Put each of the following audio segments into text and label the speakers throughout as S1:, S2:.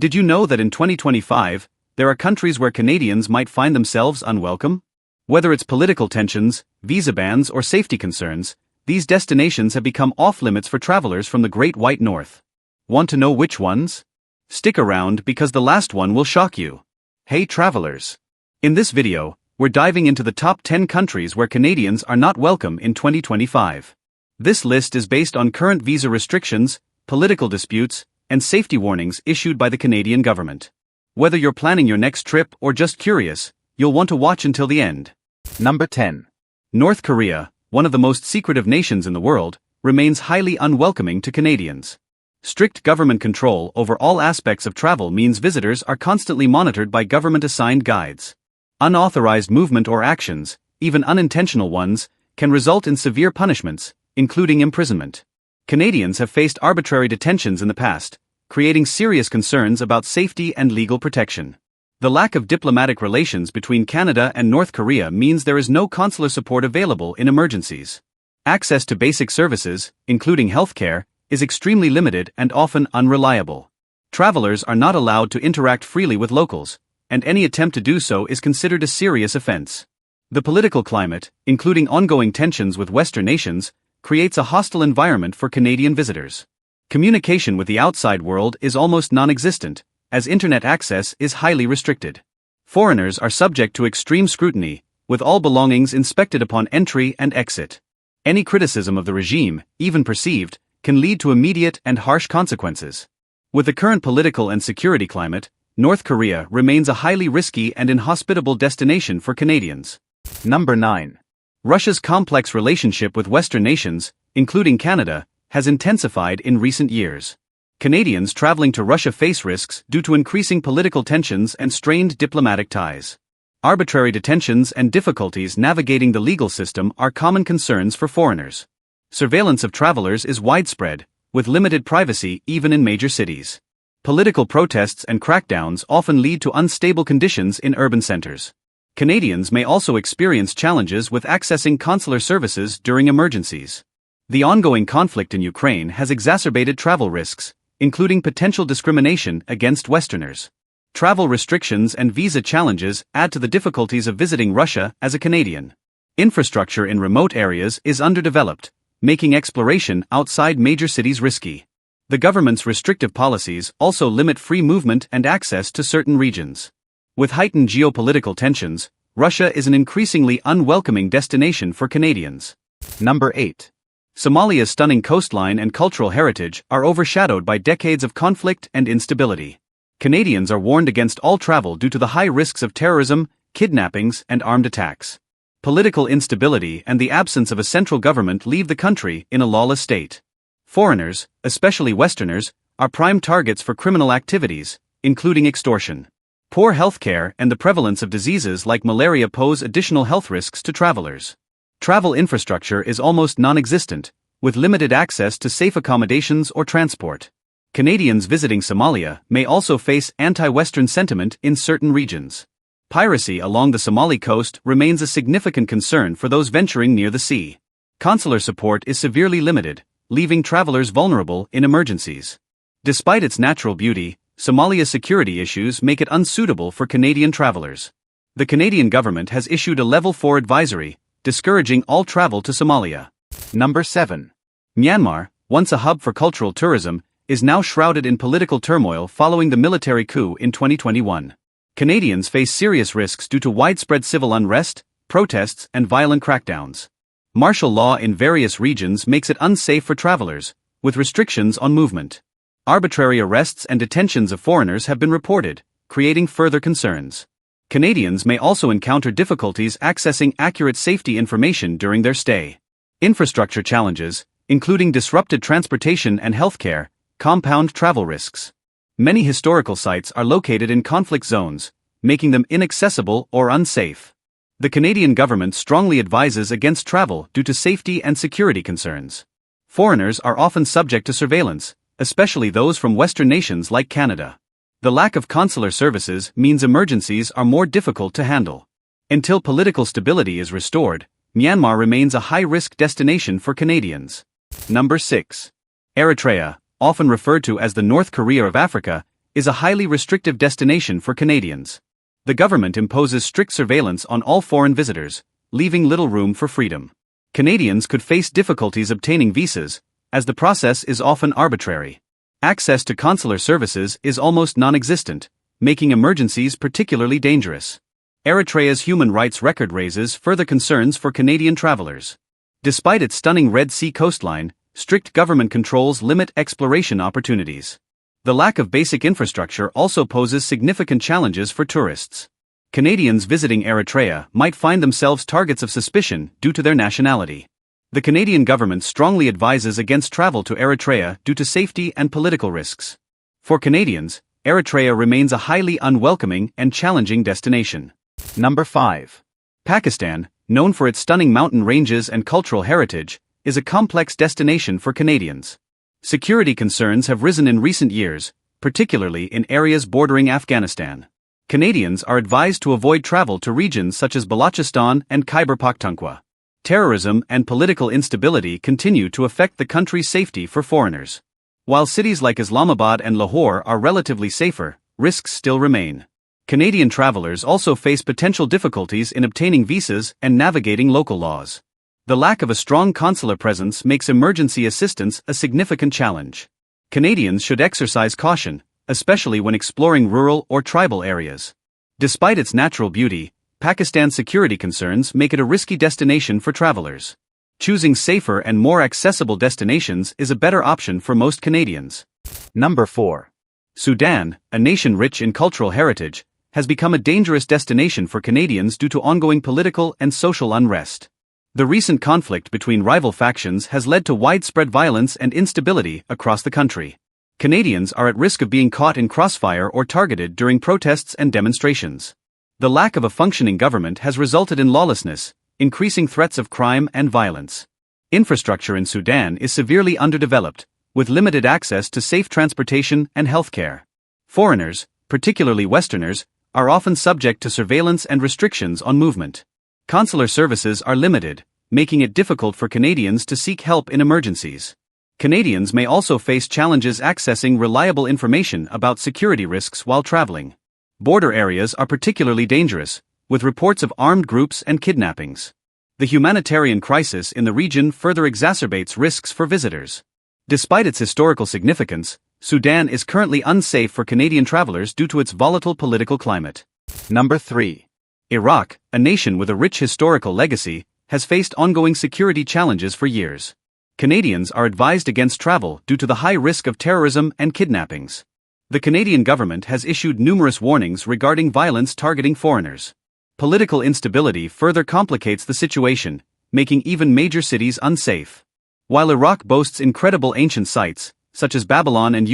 S1: Did you know that in 2025, there are countries where Canadians might find themselves unwelcome? Whether it's political tensions, visa bans, or safety concerns, these destinations have become off-limits for travelers from the Great White North. Want to know which ones? Stick around because the last one will shock you. Hey travelers! In this video, we're diving into the top 10 countries where Canadians are not welcome in 2025. This list is based on current visa restrictions, political disputes, and safety warnings issued by the Canadian government. Whether you're planning your next trip or just curious, you'll want to watch until the end. Number 10. North Korea, one of the most secretive nations in the world, remains highly unwelcoming to Canadians. Strict government control over all aspects of travel means visitors are constantly monitored by government-assigned guides. Unauthorized movement or actions, even unintentional ones, can result in severe punishments, including imprisonment. Canadians have faced arbitrary detentions in the past, creating serious concerns about safety and legal protection. The lack of diplomatic relations between Canada and North Korea means there is no consular support available in emergencies. Access to basic services, including healthcare, is extremely limited and often unreliable. Travelers are not allowed to interact freely with locals, and any attempt to do so is considered a serious offense. The political climate, including ongoing tensions with Western nations, creates a hostile environment for Canadian visitors. Communication with the outside world is almost non-existent, as internet access is highly restricted. Foreigners are subject to extreme scrutiny, with all belongings inspected upon entry and exit. Any criticism of the regime, even perceived, can lead to immediate and harsh consequences. With the current political and security climate, North Korea remains a highly risky and inhospitable destination for Canadians. Number 9. Russia's complex relationship with Western nations, including Canada, has intensified in recent years. Canadians traveling to Russia face risks due to increasing political tensions and strained diplomatic ties. Arbitrary detentions and difficulties navigating the legal system are common concerns for foreigners. Surveillance of travelers is widespread, with limited privacy even in major cities. Political protests and crackdowns often lead to unstable conditions in urban centers. Canadians may also experience challenges with accessing consular services during emergencies. The ongoing conflict in Ukraine has exacerbated travel risks, including potential discrimination against Westerners. Travel restrictions and visa challenges add to the difficulties of visiting Russia as a Canadian. Infrastructure in remote areas is underdeveloped, making exploration outside major cities risky. The government's restrictive policies also limit free movement and access to certain regions. With heightened geopolitical tensions, Russia is an increasingly unwelcoming destination for Canadians. Number 8. Somalia's stunning coastline and cultural heritage are overshadowed by decades of conflict and instability. Canadians are warned against all travel due to the high risks of terrorism, kidnappings, and armed attacks. Political instability and the absence of a central government leave the country in a lawless state. Foreigners, especially Westerners, are prime targets for criminal activities, including extortion. Poor healthcare and the prevalence of diseases like malaria pose additional health risks to travelers. Travel infrastructure is almost non-existent, with limited access to safe accommodations or transport. Canadians visiting Somalia may also face anti-Western sentiment in certain regions. Piracy along the Somali coast remains a significant concern for those venturing near the sea. Consular support is severely limited, leaving travelers vulnerable in emergencies. Despite its natural beauty, Somalia's security issues make it unsuitable for Canadian travelers. The Canadian government has issued a Level 4 advisory, discouraging all travel to Somalia. Number 7. Myanmar, once a hub for cultural tourism, is now shrouded in political turmoil following the military coup in 2021. Canadians face serious risks due to widespread civil unrest, protests, and violent crackdowns. Martial law in various regions makes it unsafe for travelers, with restrictions on movement. Arbitrary arrests and detentions of foreigners have been reported, creating further concerns. Canadians may also encounter difficulties accessing accurate safety information during their stay. Infrastructure challenges, including disrupted transportation and healthcare, compound travel risks. Many historical sites are located in conflict zones, making them inaccessible or unsafe. The Canadian government strongly advises against travel due to safety and security concerns. Foreigners are often subject to surveillance, especially those from Western nations like Canada. The lack of consular services means emergencies are more difficult to handle. Until political stability is restored, Myanmar remains a high-risk destination for Canadians. Number 6. Eritrea, often referred to as the North Korea of Africa, is a highly restrictive destination for Canadians. The government imposes strict surveillance on all foreign visitors, leaving little room for freedom. Canadians could face difficulties obtaining visas, as the process is often arbitrary. Access to consular services is almost non-existent, making emergencies particularly dangerous. Eritrea's human rights record raises further concerns for Canadian travelers. Despite its stunning Red Sea coastline, strict government controls limit exploration opportunities. The lack of basic infrastructure also poses significant challenges for tourists. Canadians visiting Eritrea might find themselves targets of suspicion due to their nationality. The Canadian government strongly advises against travel to Eritrea due to safety and political risks. For Canadians, Eritrea remains a highly unwelcoming and challenging destination. Number 5. Pakistan, known for its stunning mountain ranges and cultural heritage, is a complex destination for Canadians. Security concerns have risen in recent years, particularly in areas bordering Afghanistan. Canadians are advised to avoid travel to regions such as Balochistan and Khyber Pakhtunkhwa. Terrorism and political instability continue to affect the country's safety for foreigners. While cities like Islamabad and Lahore are relatively safer, risks still remain. Canadian travelers also face potential difficulties in obtaining visas and navigating local laws. The lack of a strong consular presence makes emergency assistance a significant challenge. Canadians should exercise caution, especially when exploring rural or tribal areas. Despite its natural beauty, Pakistan's security concerns make it a risky destination for travelers. Choosing safer and more accessible destinations is a better option for most Canadians. Number 4. Sudan, a nation rich in cultural heritage, has become a dangerous destination for Canadians due to ongoing political and social unrest. The recent conflict between rival factions has led to widespread violence and instability across the country. Canadians are at risk of being caught in crossfire or targeted during protests and demonstrations. The lack of a functioning government has resulted in lawlessness, increasing threats of crime and violence. Infrastructure in Sudan is severely underdeveloped, with limited access to safe transportation and healthcare. Foreigners, particularly Westerners, are often subject to surveillance and restrictions on movement. Consular services are limited, making it difficult for Canadians to seek help in emergencies. Canadians may also face challenges accessing reliable information about security risks while traveling. Border areas are particularly dangerous, with reports of armed groups and kidnappings. The humanitarian crisis in the region further exacerbates risks for visitors. Despite its historical significance, Sudan is currently unsafe for Canadian travelers due to its volatile political climate. Number 3. Iraq, a nation with a rich historical legacy, has faced ongoing security challenges for years. Canadians are advised against travel due to the high risk of terrorism and kidnappings. The Canadian government has issued numerous warnings regarding violence targeting foreigners. Political instability further complicates the situation, making even major cities unsafe. While Iraq boasts incredible ancient sites, such as Babylon and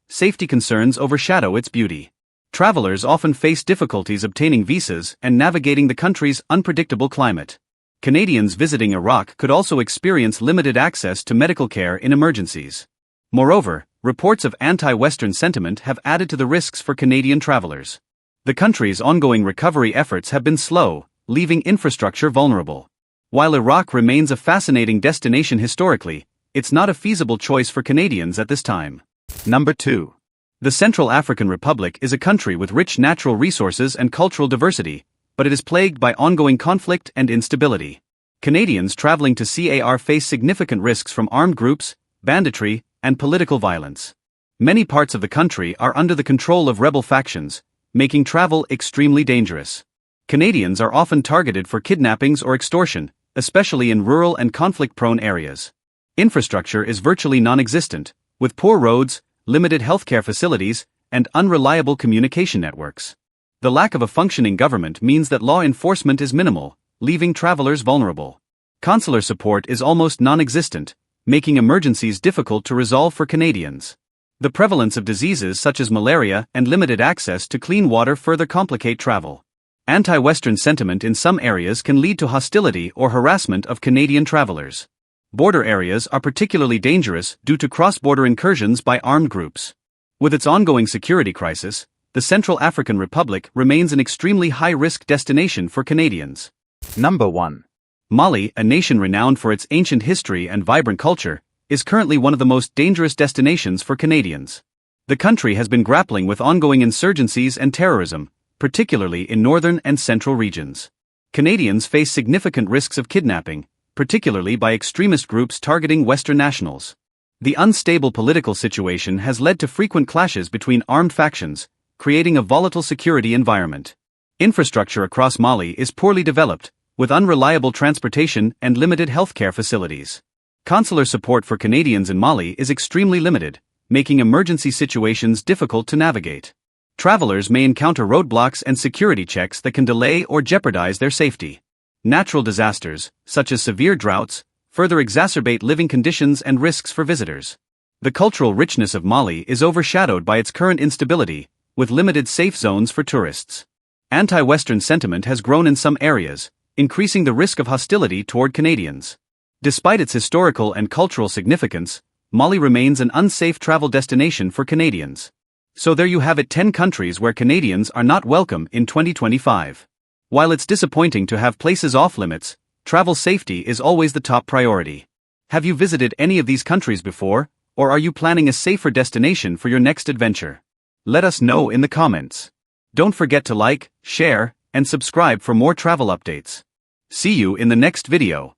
S1: safety concerns overshadow its beauty. Travelers often face difficulties obtaining visas and navigating the country's unpredictable climate. Canadians visiting Iraq could also experience limited access to medical care in emergencies. Moreover, reports of anti-Western sentiment have added to the risks for Canadian travelers. The country's ongoing recovery efforts have been slow, leaving infrastructure vulnerable. While Iraq remains a fascinating destination historically, it's not a feasible choice for Canadians at this time. Number 2. The Central African Republic is a country with rich natural resources and cultural diversity, but it is plagued by ongoing conflict and instability. Canadians traveling to CAR face significant risks from armed groups, banditry, and political violence. Many parts of the country are under the control of rebel factions, making travel extremely dangerous. Canadians are often targeted for kidnappings or extortion, especially in rural and conflict-prone areas. Infrastructure is virtually non-existent, with poor roads, limited healthcare facilities, and unreliable communication networks. The lack of a functioning government means that law enforcement is minimal, leaving travelers vulnerable. Consular support is almost non-existent, making emergencies difficult to resolve for Canadians. The prevalence of diseases such as malaria and limited access to clean water further complicate travel. Anti-Western sentiment in some areas can lead to hostility or harassment of Canadian travelers. Border areas are particularly dangerous due to cross-border incursions by armed groups. With its ongoing security crisis, the Central African Republic remains an extremely high-risk destination for Canadians. Number 1. Mali, a nation renowned for its ancient history and vibrant culture, is currently one of the most dangerous destinations for Canadians. The country has been grappling with ongoing insurgencies and terrorism, particularly in northern and central regions. Canadians face significant risks of kidnapping, particularly by extremist groups targeting Western nationals. The unstable political situation has led to frequent clashes between armed factions, creating a volatile security environment. Infrastructure across Mali is poorly developed, with unreliable transportation and limited healthcare facilities. Consular support for Canadians in Mali is extremely limited, making emergency situations difficult to navigate. Travelers may encounter roadblocks and security checks that can delay or jeopardize their safety. Natural disasters, such as severe droughts, further exacerbate living conditions and risks for visitors. The cultural richness of Mali is overshadowed by its current instability, with limited safe zones for tourists. Anti-Western sentiment has grown in some areas, increasing the risk of hostility toward Canadians. Despite its historical and cultural significance, Mali remains an unsafe travel destination for Canadians. So there you have it, 10 countries where Canadians are not welcome in 2025. While it's disappointing to have places off limits, travel safety is always the top priority. Have you visited any of these countries before, or are you planning a safer destination for your next adventure? Let us know in the comments. Don't forget to like, share, and subscribe for more travel updates. See you in the next video.